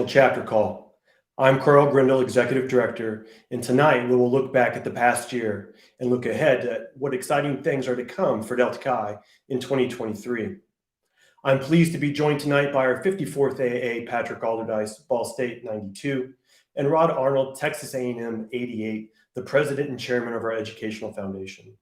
Chapter Call. I'm Karl, Grindel, Executive Director, and tonight we will look back at the past year and look ahead at what exciting things are to come for Delta Chi in 2023. I'm pleased to be joined tonight by our 54th AA, Patrick Alderdice, Ball State 92, and Rod Arnold, Texas A&M 88, the President and Chairman of our Educational Foundation.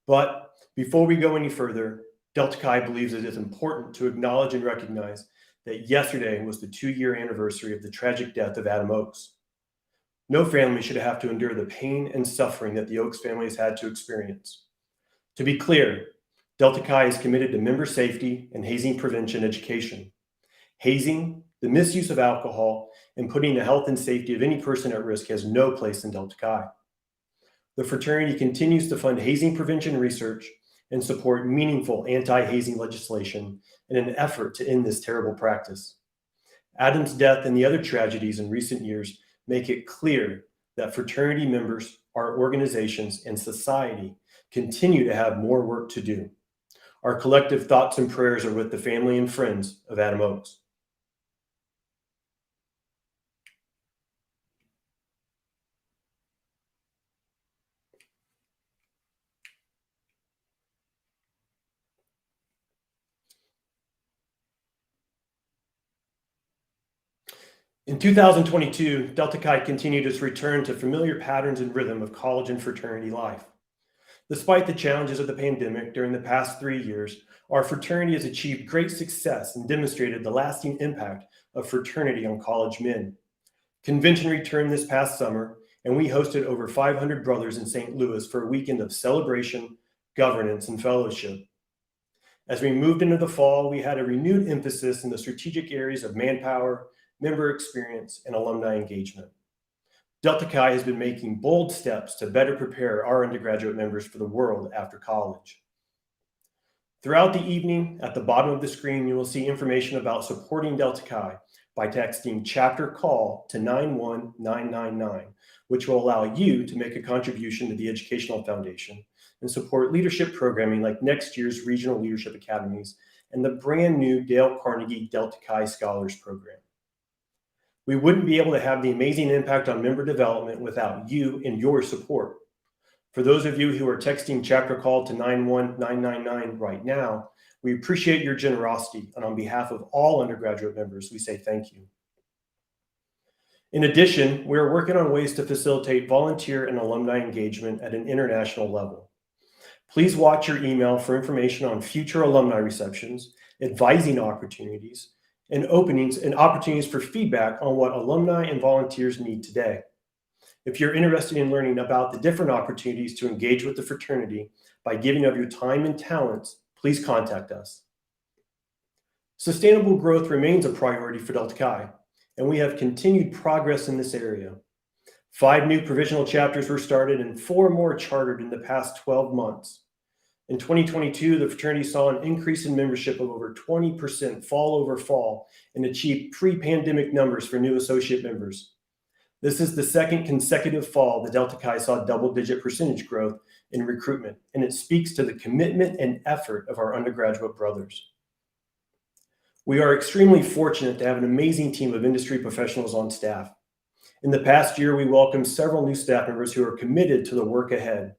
But before we go any further, Delta Chi believes it is important to acknowledge and recognize that yesterday was the 2-year anniversary of the tragic death of Adam Oakes. No family should have to endure the pain and suffering that the Oakes family has had to experience. To be clear, Delta Chi is committed to member safety and hazing prevention education. Hazing, the misuse of alcohol, and putting the health and safety of any person at risk has no place in Delta Chi. The fraternity continues to fund hazing prevention research and support meaningful anti-hazing legislation in an effort to end this terrible practice. Adam's death and the other tragedies in recent years make it clear that fraternity members, our organizations, and society continue to have more work to do. Our collective thoughts and prayers are with the family and friends of Adam Oakes. In 2022, Delta Chi continued its return to familiar patterns and rhythm of college and fraternity life. Despite the challenges of the pandemic during the past 3 years, our fraternity has achieved great success and demonstrated the lasting impact of fraternity on college men. Convention returned this past summer, and we hosted over 500 brothers in St. Louis for a weekend of celebration, governance, and fellowship. As we moved into the fall, we had a renewed emphasis in the strategic areas of manpower, member experience, and alumni engagement. Delta Chi has been making bold steps to better prepare our undergraduate members for the world after college. Throughout the evening, at the bottom of the screen, you will see information about supporting Delta Chi by texting Chapter Call to 91999, which will allow you to make a contribution to the Educational Foundation and support leadership programming like next year's Regional Leadership Academies and the brand new Dale Carnegie Delta Chi Scholars Program. We wouldn't be able to have the amazing impact on member development without you and your support. For those of you who are texting Chapter Call to 91999 right now, we appreciate your generosity, and on behalf of all undergraduate members, we say thank you. In addition, we are working on ways to facilitate volunteer and alumni engagement at an international level. Please watch your email for information on future alumni receptions, advising opportunities, and openings and opportunities for feedback on what alumni and volunteers need today. If you're interested in learning about the different opportunities to engage with the fraternity by giving of your time and talents, please contact us. Sustainable growth remains a priority for Delta Chi, and we have continued progress in this area. 5 new provisional chapters were started and 4 more chartered in the past 12 months. In 2022, the fraternity saw an increase in membership of over 20% fall over fall and achieved pre-pandemic numbers for new associate members. This is the second consecutive fall that Delta Chi saw double-digit percentage growth in recruitment, and it speaks to the commitment and effort of our undergraduate brothers. We are extremely fortunate to have an amazing team of industry professionals on staff. In the past year, we welcomed several new staff members who are committed to the work ahead.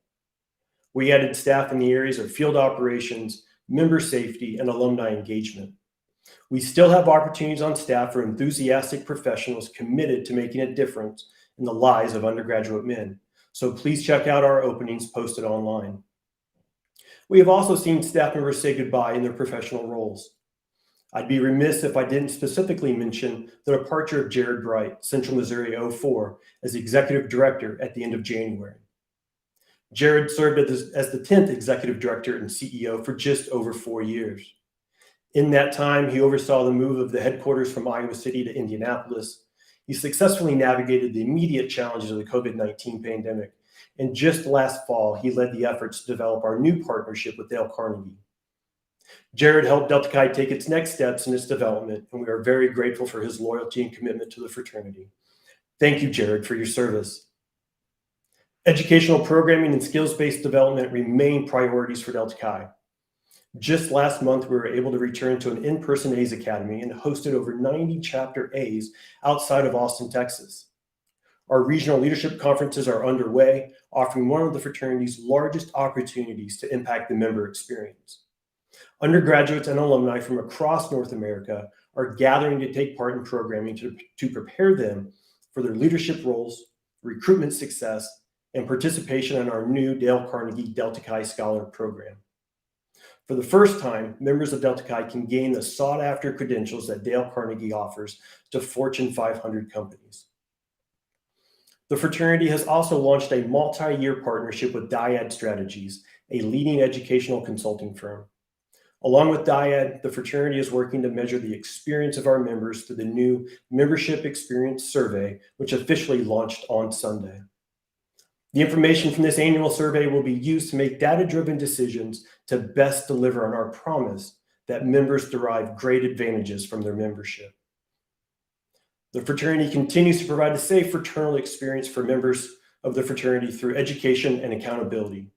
We added staff in the areas of field operations, member safety, and alumni engagement. We still have opportunities on staff for enthusiastic professionals committed to making a difference in the lives of undergraduate men, so please check out our openings posted online. We have also seen staff members say goodbye in their professional roles. I'd be remiss if I didn't specifically mention the departure of Jared Bright, Central Missouri 04, as Executive Director at the end of January. Jared served as the 10th Executive Director and CEO for just over 4 years. In that time, he oversaw the move of the headquarters from Iowa City to Indianapolis. He successfully navigated the immediate challenges of the COVID-19 pandemic, and just last fall, he led the efforts to develop our new partnership with Dale Carnegie. Jared helped Delta Chi take its next steps in its development, and we are very grateful for his loyalty and commitment to the fraternity. Thank you, Jared, for your service. Educational programming and skills-based development remain priorities for Delta Chi. Just last month, we were able to return to an in-person A's Academy and hosted over 90 chapter A's outside of Austin, Texas. Our regional leadership conferences are underway, offering one of the fraternity's largest opportunities to impact the member experience. Undergraduates and alumni from across North America are gathering to take part in programming to prepare them for their leadership roles, recruitment success, and participation in our new Dale Carnegie Delta Chi Scholar Program. For the first time, members of Delta Chi can gain the sought-after credentials that Dale Carnegie offers to Fortune 500 companies. The fraternity has also launched a multi-year partnership with Dyad Strategies, a leading educational consulting firm. Along with Dyad, the fraternity is working to measure the experience of our members through the new Membership Experience Survey, which officially launched on Sunday. The information from this annual survey will be used to make data-driven decisions to best deliver on our promise that members derive great advantages from their membership. The fraternity continues to provide a safe fraternal experience for members of the fraternity through education and accountability.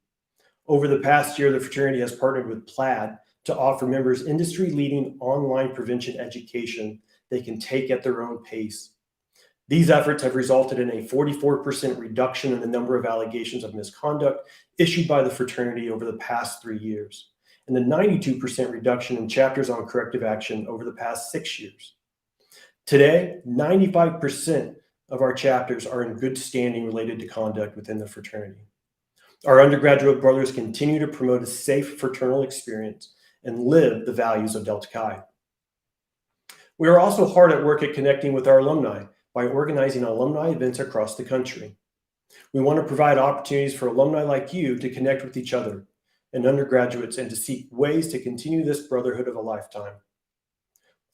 Over the past year, the fraternity has partnered with Plaid to offer members industry-leading online prevention education they can take at their own pace. These efforts have resulted in a 44% reduction in the number of allegations of misconduct issued by the fraternity over the past 3 years, and a 92% reduction in chapters on corrective action over the past 6 years. Today, 95% of our chapters are in good standing related to conduct within the fraternity. Our undergraduate brothers continue to promote a safe fraternal experience and live the values of Delta Chi. We are also hard at work at connecting with our alumni by organizing alumni events across the country. We want to provide opportunities for alumni like you to connect with each other and undergraduates and to seek ways to continue this brotherhood of a lifetime.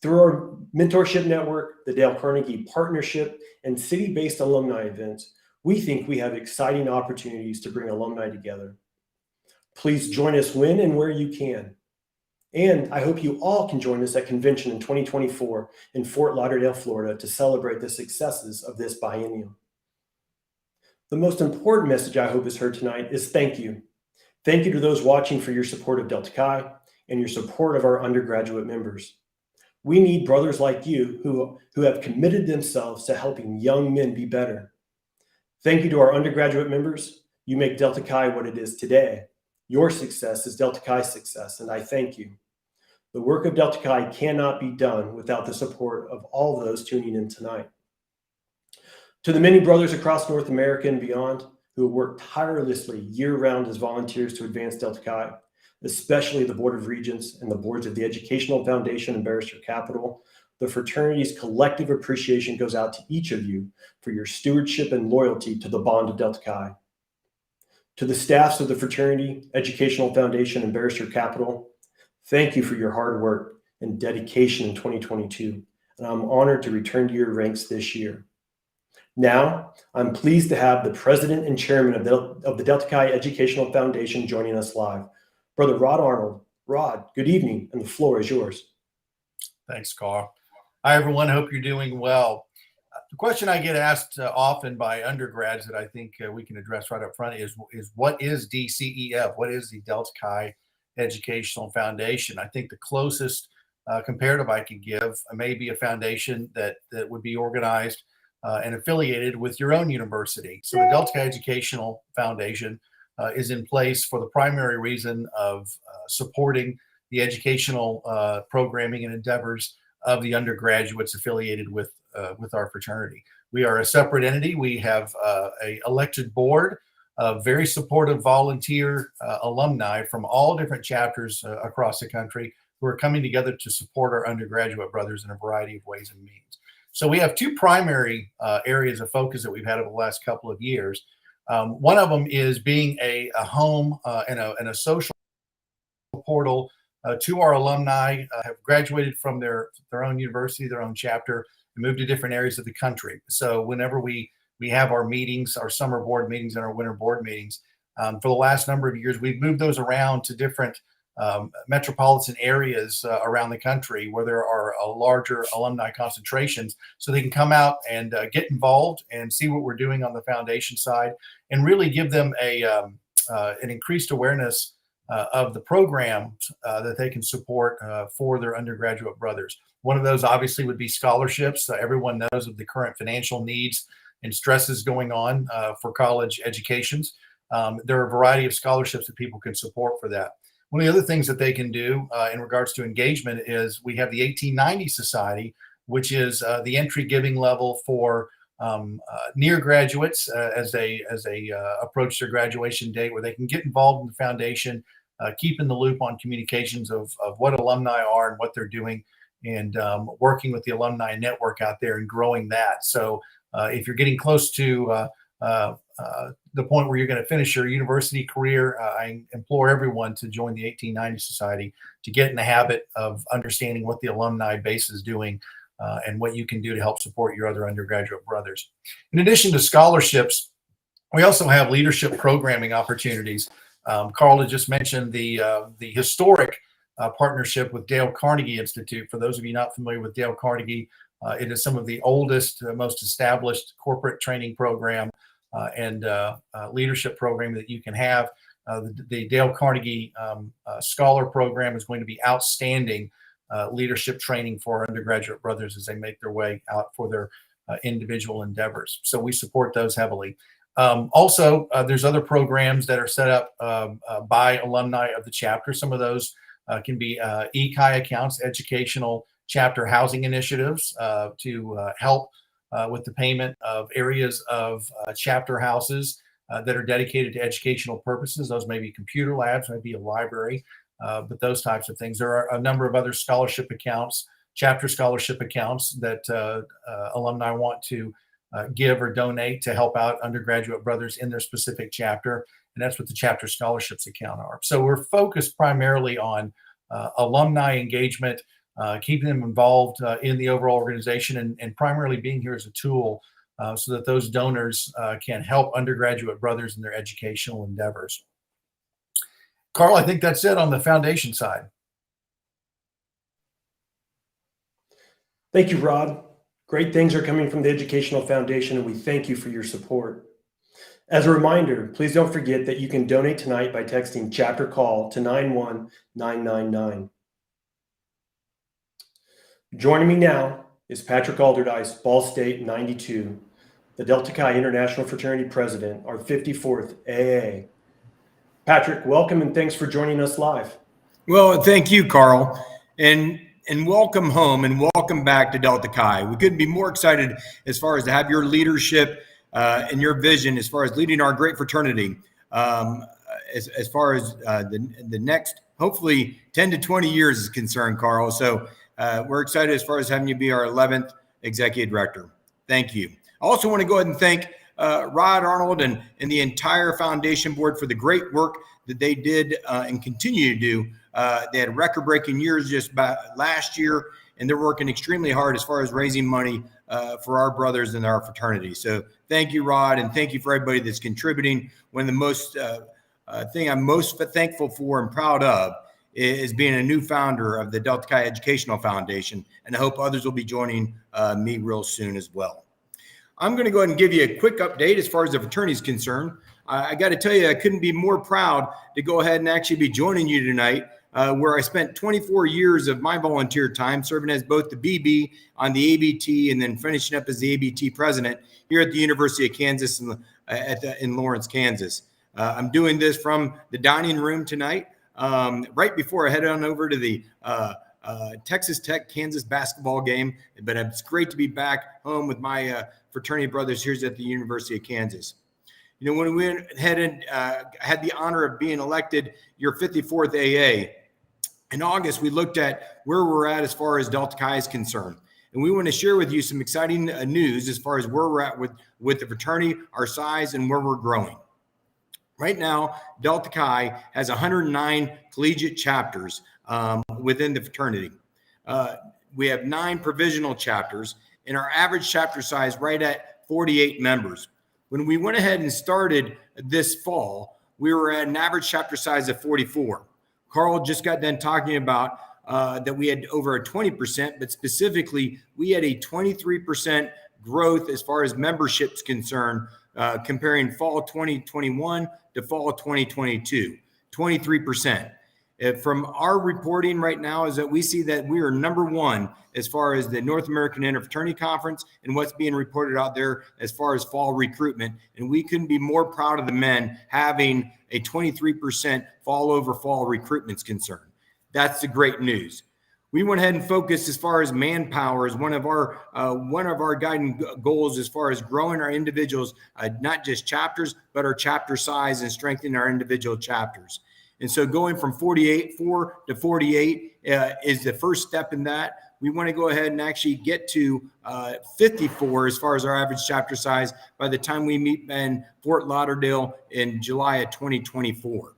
Through our mentorship network, the Dale Carnegie Partnership, and city-based alumni events, we think we have exciting opportunities to bring alumni together. Please join us when and where you can. And I hope you all can join us at convention in 2024 in Fort Lauderdale, Florida, to celebrate the successes of this biennium. The most important message I hope is heard tonight is thank you. Thank you to those watching for your support of Delta Chi and your support of our undergraduate members. We need brothers like you who have committed themselves to helping young men be better. Thank you to our undergraduate members. You make Delta Chi what it is today. Your success is Delta Chi's success, and I thank you. The work of Delta Chi cannot be done without the support of all those tuning in tonight. To the many brothers across North America and beyond who have worked tirelessly year-round as volunteers to advance Delta Chi, especially the Board of Regents and the boards of the Educational Foundation and Barrister Capital, the fraternity's collective appreciation goes out to each of you for your stewardship and loyalty to the bond of Delta Chi. To the staffs of the fraternity, Educational Foundation, and Barrister Capital, thank you for your hard work and dedication in 2022, and I'm honored to return to your ranks this year. Now, I'm pleased to have the president and chairman of the Delta Chi Educational Foundation joining us live, Brother Rod Arnold. Rod, good evening, and the floor is yours. Thanks, Karl. Hi, everyone. Hope you're doing well. The question I get asked often by undergrads that I think we can address right up front is what is DCEF? What is the Delta Chi Educational Foundation? I think the closest comparative I could give may be a foundation that would be organized and affiliated with your own university. So the Delta Chi Educational Foundation is in place for the primary reason of supporting the educational programming and endeavors of the undergraduates affiliated with our fraternity. We are a separate entity. We have a elected board of very supportive volunteer alumni from all different chapters across the country who are coming together to support our undergraduate brothers in a variety of ways and means. So we have two primary areas of focus that we've had over the last couple of years. One of them is being a home and a social portal to our alumni have graduated from their own university, their own chapter, and moved to different areas of the country. So whenever we have our meetings, our summer board meetings and our winter board meetings, for the last number of years, we've moved those around to different metropolitan areas around the country where there are larger alumni concentrations, so they can come out and get involved and see what we're doing on the foundation side and really give them an increased awareness of the programs that they can support for their undergraduate brothers. One of those obviously would be scholarships. Everyone knows of the current financial needs and stresses going on for college educations. There are a variety of scholarships that people can support for that. One of the other things that they can do in regards to engagement is we have the 1890 Society, which is the entry giving level for near graduates as they approach their graduation date, where they can get involved in the foundation, keep in the loop on communications of what alumni are and what they're doing, and working with the alumni network out there and growing that. So if you're getting close to the point where you're going to finish your university career, I implore everyone to join the 1890 Society to get in the habit of understanding what the alumni base is doing and what you can do to help support your other undergraduate brothers. In addition to scholarships, we also have leadership programming opportunities. Karl had just mentioned the historic partnership with Dale Carnegie Institute. For those of you not familiar with Dale Carnegie, it is some of the oldest, most established corporate training program and leadership program that you can have. The Dale Carnegie Scholar Program is going to be outstanding leadership training for our undergraduate brothers as they make their way out for their individual endeavors. So we support those heavily. Also, there's other programs that are set up by alumni of the chapter. Some of those can be ECI accounts, educational chapter housing initiatives to help with the payment of areas of chapter houses that are dedicated to educational purposes. Those may be computer labs, maybe a library, but those types of things. There are a number of other scholarship accounts, chapter scholarship accounts that alumni want to give or donate to help out undergraduate brothers in their specific chapter. And that's what the chapter scholarships account are. So we're focused primarily on alumni engagement, keeping them involved in the overall organization, and primarily being here as a tool so that those donors can help undergraduate brothers in their educational endeavors. Karl, I think that's it on the foundation side. Thank you, Rod. Great things are coming from the Educational Foundation, and we thank you for your support. As a reminder, please don't forget that you can donate tonight by texting Chapter Call to 91999. Joining me now is Patrick Alderdice, Ball State 92, the Delta Chi International Fraternity President, our 54th AA. Patrick, welcome and thanks for joining us live. Well, thank you, Karl, and welcome home and welcome back to Delta Chi. We couldn't be more excited as far as to have your leadership and your vision as far as leading our great fraternity as far as the next, hopefully 10 to 20 years is concerned, Karl. So we're excited as far as having you be our 11th executive director. Thank you. I also want to go ahead and thank Rod, Arnold, and the entire foundation board for the great work that they did and continue to do. They had record-breaking years just last year, and they're working extremely hard as far as raising money for our brothers in our fraternity. So thank you, Rod, and thank you for everybody that's contributing. One of the most thing I'm most thankful for and proud of is being a new founder of the Delta Chi Educational Foundation, and I hope others will be joining me real soon as well. I'm going to go ahead and give you a quick update as far as the fraternity is concerned. I got to tell you, I couldn't be more proud to go ahead and actually be joining you tonight, where I spent 24 years of my volunteer time serving as both the BB on the ABT and then finishing up as the ABT president here at the University of Kansas in Lawrence, Kansas. I'm doing this from the dining room tonight, right before I head on over to the Texas Tech Kansas basketball game. But it's great to be back home with my fraternity brothers here at the University of Kansas. You know, when we went ahead and had the honor of being elected your 54th AA, in August, we looked at where we're at as far as Delta Chi is concerned. And we want to share with you some exciting news as far as where we're at with the fraternity, our size, and where we're growing. Right now, Delta Chi has 109 collegiate chapters within the fraternity. We have 9 provisional chapters, and our average chapter size right at 48 members. When we went ahead and started this fall, we were at an average chapter size of 44. Karl just got done talking about that we had over a 20%, but specifically, we had a 23% growth as far as membership's concerned, comparing fall 2021 to fall 2022. 23%. From our reporting right now is that we see that we are number one as far as the North American Interfraternity Conference and what's being reported out there as far as fall recruitment. And we couldn't be more proud of the men having a 23% fall over fall recruitment's concerned. That's the great news. We went ahead and focused as far as manpower as one of our guiding goals as far as growing our individuals, not just chapters, but our chapter size and strengthening our individual chapters. And so going from 4 to 48 is the first step in that. We want to go ahead and actually get to 54 as far as our average chapter size by the time we meet in Fort Lauderdale in July of 2024.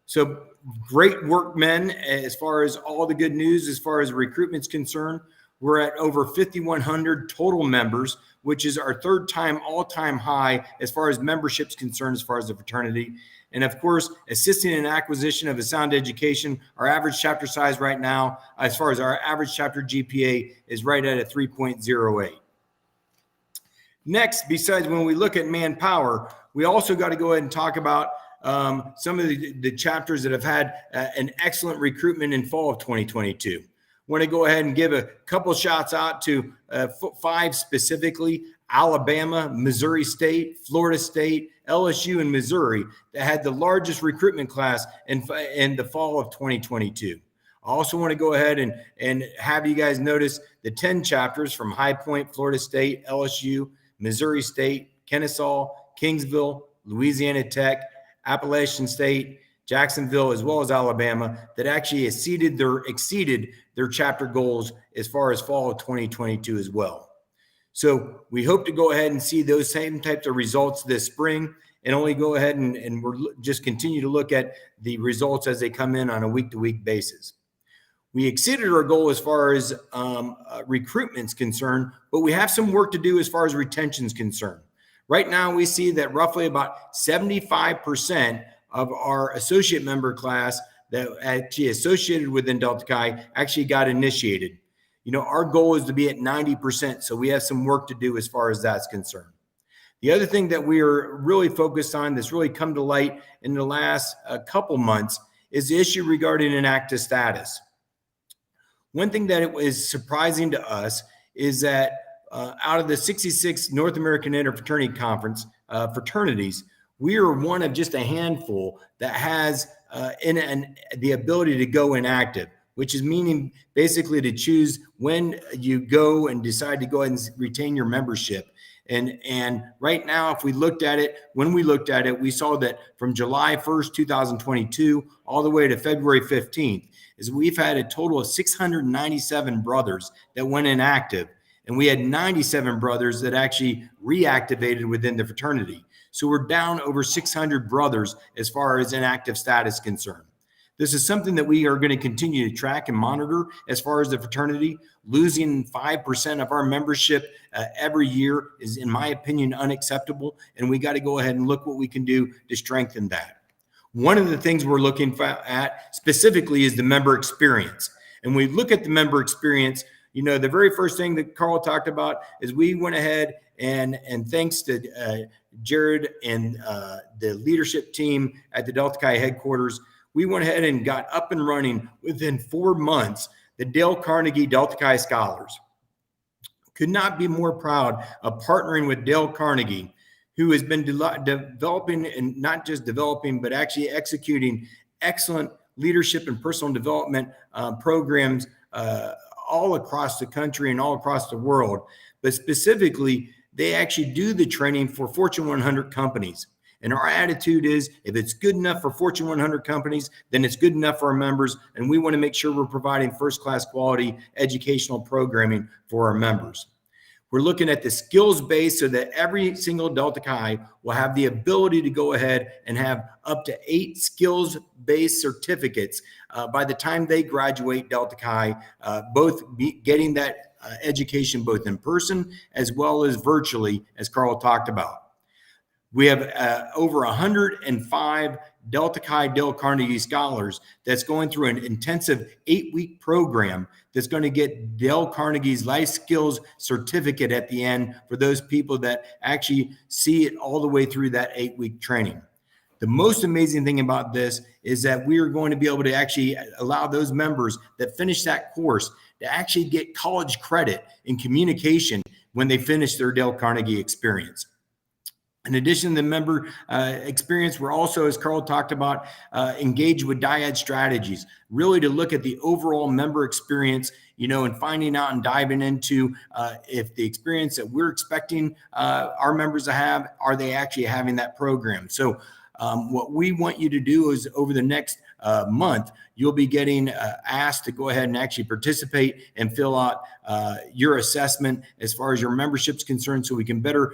So great work, men, as far as all the good news, as far as recruitment's concerned. We're at over 5,100 total members, which is our third time all-time high as far as membership's concerned, as far as the fraternity. And of course, assisting in acquisition of a sound education, our average chapter size right now, as far as our average chapter GPA, is right at a 3.08. Next, besides when we look at manpower, we also got to go ahead and talk about some of the chapters that have had an excellent recruitment in fall of 2022. Want to go ahead and give a couple shots out to 5 specifically: Alabama, Missouri State, Florida State, LSU, and Missouri, that had the largest recruitment class in the fall of 2022. I also want to go ahead and have you guys notice the 10 chapters from High Point, Florida State, LSU, Missouri State, Kennesaw, Kingsville, Louisiana Tech, Appalachian State, Jacksonville, as well as Alabama, that actually exceeded their chapter goals as far as fall of 2022 as well. So we hope to go ahead and see those same types of results this spring, and only go ahead and we're just continue to look at the results as they come in on a week-to-week basis. We exceeded our goal as far as recruitment's concerned, but we have some work to do as far as retention's concerned. Right now, we see that roughly about 75% of our associate member class that actually associated within Delta Chi actually got initiated. You know, our goal is to be at 90%, so we have some work to do as far as that's concerned. The other thing that we are really focused on that's really come to light in the last couple months is the issue regarding inactive status. One thing that is surprising to us is that out of the 66 North American Interfraternity Conference fraternities, we are one of just a handful that has the ability to go inactive, which is meaning basically to choose when you go and decide to go ahead and retain your membership. And right now, if we looked at it, when we looked at it, we saw that from July 1st, 2022, all the way to February 15th, is we've had a total of 697 brothers that went inactive. And we had 97 brothers that actually reactivated within the fraternity. So we're down over 600 brothers as far as inactive status is concerned. This is something that we are going to continue to track and monitor as far as the fraternity. Losing 5% of our membership every year is, in my opinion, unacceptable. And we got to go ahead and look what we can do to strengthen that. One of the things we're looking at specifically is the member experience. And we look at the member experience. You know, the very first thing that Karl talked about is we went ahead and thanks to Jared and the leadership team at the Delta Chi headquarters, we went ahead and got up and running within 4 months the Dale Carnegie Delta Chi Scholars. Could not be more proud of partnering with Dale Carnegie, who has been developing, and not just developing, but actually executing excellent leadership and personal development programs all across the country and all across the world. But specifically, they actually do the training for Fortune 100 companies. And our attitude is, if it's good enough for Fortune 100 companies, then it's good enough for our members. And we want to make sure we're providing first-class quality educational programming for our members. We're looking at the skills base so that every single Delta Chi will have the ability to go ahead and have up to 8 skills-based certificates by the time they graduate Delta Chi, getting that education both in person as well as virtually, as Karl talked about. We have over 105 Delta Chi Dale Carnegie scholars that's going through an intensive 8-week program that's going to get Dale Carnegie's life skills certificate at the end for those people that actually see it all the way through that 8-week training. The most amazing thing about this is that we are going to be able to actually allow those members that finish that course to actually get college credit in communication when they finish their Dale Carnegie experience. In addition to the member experience, we're also, as Karl talked about, engaged with dyad strategies, really to look at the overall member experience, and finding out and diving into if the experience that we're expecting our members to have, are they actually having that program? So what we want you to do is over the next month, you'll be getting asked to go ahead and actually participate and fill out your assessment as far as your membership's concerned, so we can better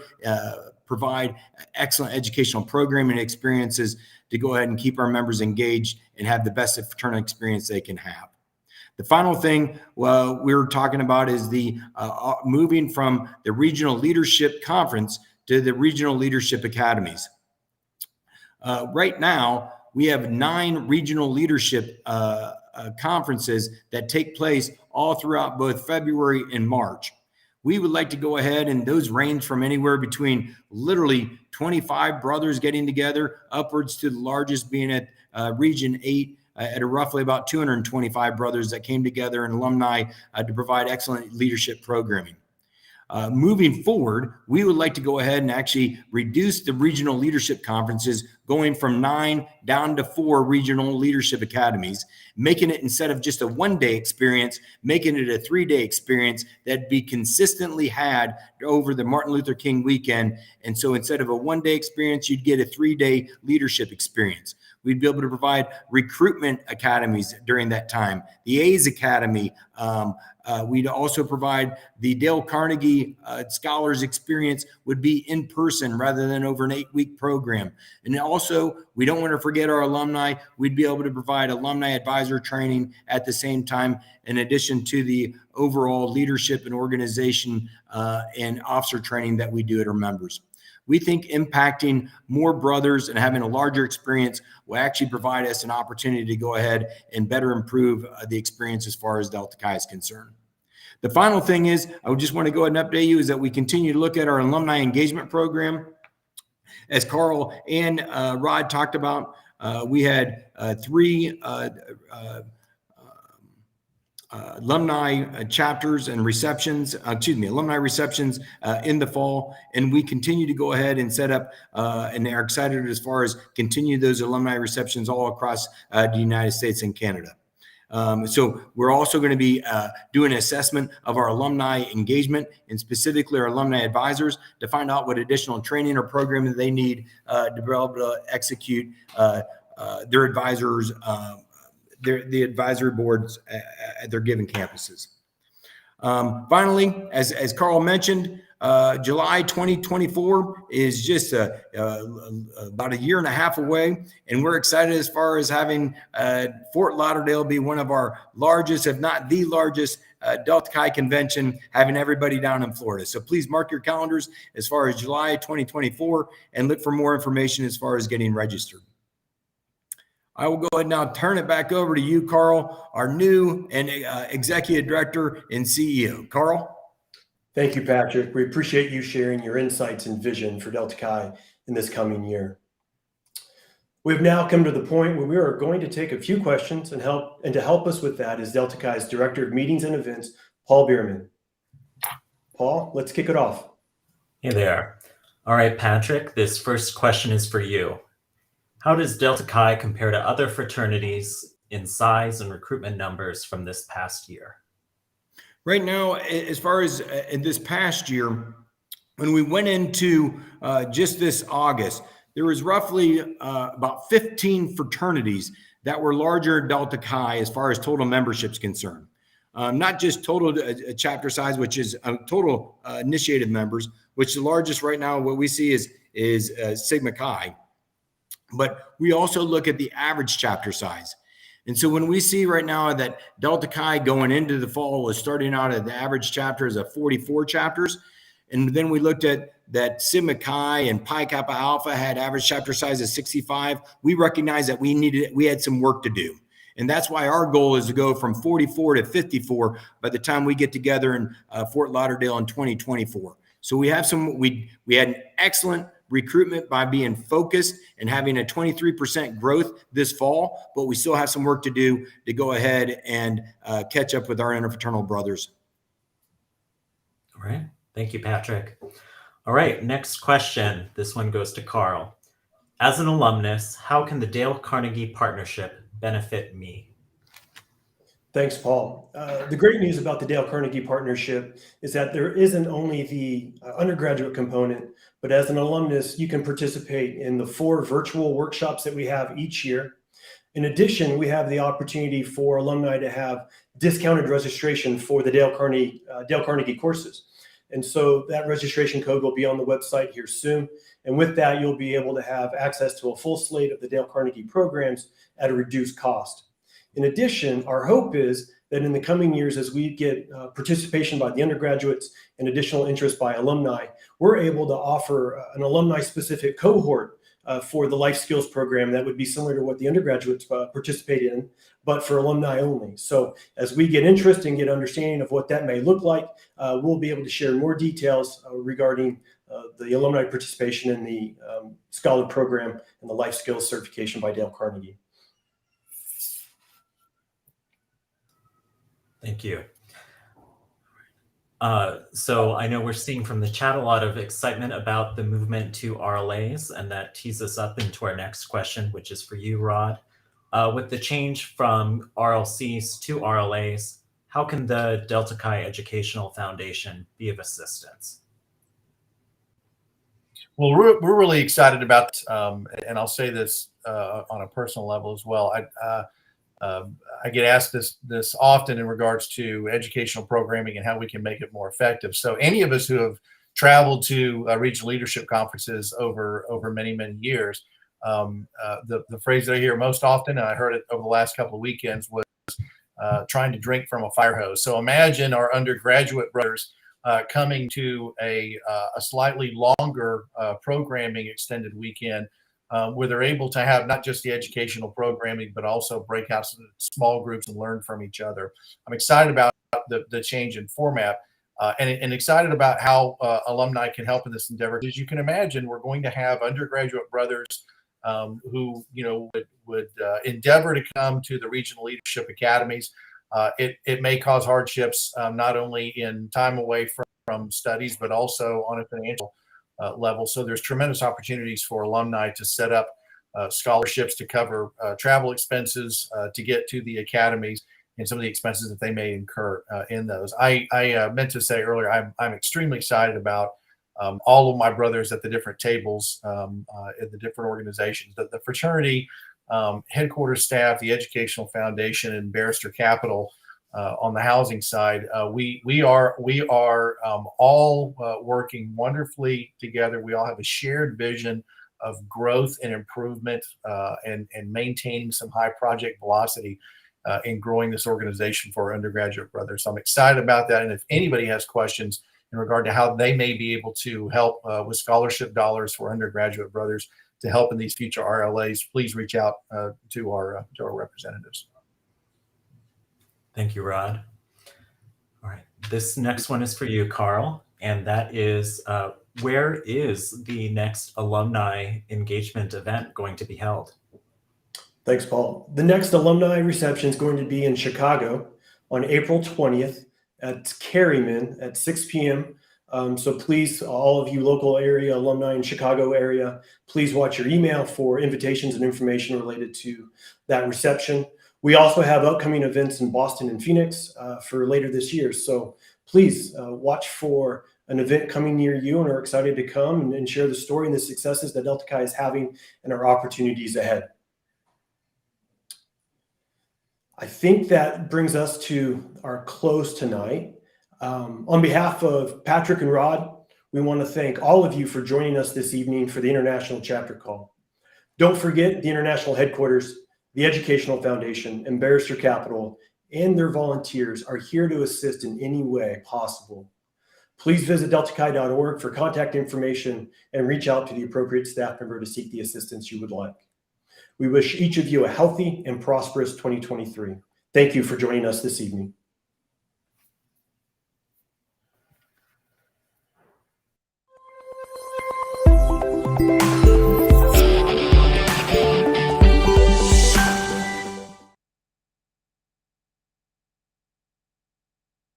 provide excellent educational programming experiences to go ahead and keep our members engaged and have the best fraternal experience they can have. The final thing we're talking about is the moving from the regional leadership conference to the regional leadership academies. Right now, we have 9 regional leadership conferences that take place all throughout both February and March. We would like to go ahead, and those range from anywhere between literally 25 brothers getting together upwards to the largest being at Region 8 at roughly about 225 brothers that came together and alumni to provide excellent leadership programming. Moving forward, we would like to go ahead and actually reduce the regional leadership conferences, going from 9 down to 4 regional leadership academies, making it, instead of just a one-day experience, making it a 3-day experience that'd be consistently had over the Martin Luther King weekend. And so instead of a one-day experience, you'd get a 3-day leadership experience. We'd be able to provide recruitment academies during that time, the A's Academy. We'd also provide the Dale Carnegie Scholars Experience would be in person rather than over an 8-week program. And also, we don't want to forget our alumni. We'd be able to provide alumni advisor training at the same time, in addition to the overall leadership and organization and officer training that we do at our members. We think impacting more brothers and having a larger experience will actually provide us an opportunity to go ahead and better improve the experience as far as Delta Chi is concerned. The final thing is, I would just want to go ahead and update you, is that we continue to look at our alumni engagement program. As Karl and Rod talked about, we had 3 alumni chapters and receptions, alumni receptions in the fall. And we continue to go ahead and set up and are excited as far as continue those alumni receptions all across the United States and Canada. So we're also going to be doing an assessment of our alumni engagement, and specifically our alumni advisors, to find out what additional training or programming they need to be able to execute their advisors, the advisory boards at their given campuses. Finally, as Karl mentioned, July 2024 is just about a year and a half away, and we're excited as far as having Fort Lauderdale be one of our largest, if not the largest, Delta Chi convention, having everybody down in Florida. So please mark your calendars as far as July 2024 and look for more information as far as getting registered. I will go ahead and now turn it back over to you, Karl, our new and executive director and CEO. Karl? Thank you, Patrick. We appreciate you sharing your insights and vision for Delta Chi in this coming year. We've now come to the point where we are going to take a few questions and to help us with that is Delta Chi's Director of Meetings and Events, Paul Bierman. Paul, let's kick it off. Hey there. All right, Patrick, this first question is for you. How does Delta Chi compare to other fraternities in size and recruitment numbers from this past year? Right now, as far as in this past year, when we went into just this August, there was roughly about 15 fraternities that were larger Delta Chi as far as total membership's concerned. Not just total chapter size, which is total initiated members, which the largest right now, what we see is Sigma Chi. But we also look at the average chapter size. And so when we see right now that Delta Chi going into the fall is starting out at the average chapters of 44 chapters, and then we looked at that Sigma Chi and Pi Kappa Alpha had average chapter size of 65, we recognized that we had some work to do. And that's why our goal is to go from 44 to 54 by the time we get together in Fort Lauderdale in 2024. So we have we had an excellent recruitment by being focused and having a 23% growth this fall, but we still have some work to do to go ahead and catch up with our interfraternal brothers. All right. Thank you, Patrick. All right. Next question. This one goes to Karl. As an alumnus, how can the Dale Carnegie Partnership benefit me? Thanks, Paul. The great news about the Dale Carnegie Partnership is that there isn't only the undergraduate component, but as an alumnus, you can participate in the 4 virtual workshops that we have each year. In addition, we have the opportunity for alumni to have discounted registration for the Dale Carnegie courses. And so that registration code will be on the website here soon. And with that, you'll be able to have access to a full slate of the Dale Carnegie programs at a reduced cost. In addition, our hope is that in the coming years, as we get participation by the undergraduates and additional interest by alumni, we're able to offer an alumni-specific cohort for the life skills program that would be similar to what the undergraduates participate in, but for alumni only. So as we get interest and get understanding of what that may look like, we'll be able to share more details regarding the alumni participation in the Scholar program and the life skills certification by Dale Carnegie. Thank you. So I know we're seeing from the chat a lot of excitement about the movement to RLAs, and that tees us up into our next question, which is for you, Rod. With the change from RLCs to RLAs, how can the Delta Chi Educational Foundation be of assistance? Well, we're really excited about, and I'll say this on a personal level as well. I get asked this often in regards to educational programming and how we can make it more effective. So any of us who have traveled to regional leadership conferences over many years, the phrase that I hear most often, and I heard it over the last couple of weekends, was trying to drink from a fire hose. So imagine our undergraduate brothers coming to a slightly longer programming extended weekend, where they're able to have not just the educational programming, but also breakouts in small groups and learn from each other. I'm excited about the change in format and excited about how alumni can help in this endeavor. As you can imagine, we're going to have undergraduate brothers who would endeavor to come to the regional leadership academies. It may cause hardships, not only in time away from studies, but also on a financial level. So there's tremendous opportunities for alumni to set up scholarships to cover travel expenses to get to the academies and some of the expenses that they may incur in those. I meant to say earlier, I'm extremely excited about all of my brothers at the different tables at the different organizations. The fraternity, headquarters staff, the Educational Foundation, and Barrister Capital on the housing side, we are all working wonderfully together. We all have a shared vision of growth and improvement and maintaining some high project velocity in growing this organization for our undergraduate brothers. So I'm excited about that. And if anybody has questions in regard to how they may be able to help with scholarship dollars for undergraduate brothers to help in these future RLAs, please reach out to our representatives. Thank you, Rod. All right, this next one is for you, Karl, and that is, where is the next alumni engagement event going to be held? Thanks, Paul. The next alumni reception is going to be in Chicago on April 20th at Carryman at 6 p.m. So please, all of you local area alumni in Chicago area, please watch your email for invitations and information related to that reception. We also have upcoming events in Boston and Phoenix for later this year. So please watch for an event coming near you, and are excited to come and share the story and the successes that Delta Chi is having and our opportunities ahead. I think that brings us to our close tonight. On behalf of Patrick and Rod, we want to thank all of you for joining us this evening for the International Chapter Call. Don't forget the International Headquarters, the Educational Foundation, and Barrister Capital, and their volunteers are here to assist in any way possible. Please visit deltachi.org for contact information and reach out to the appropriate staff member to seek the assistance you would like. We wish each of you a healthy and prosperous 2023. Thank you for joining us this evening.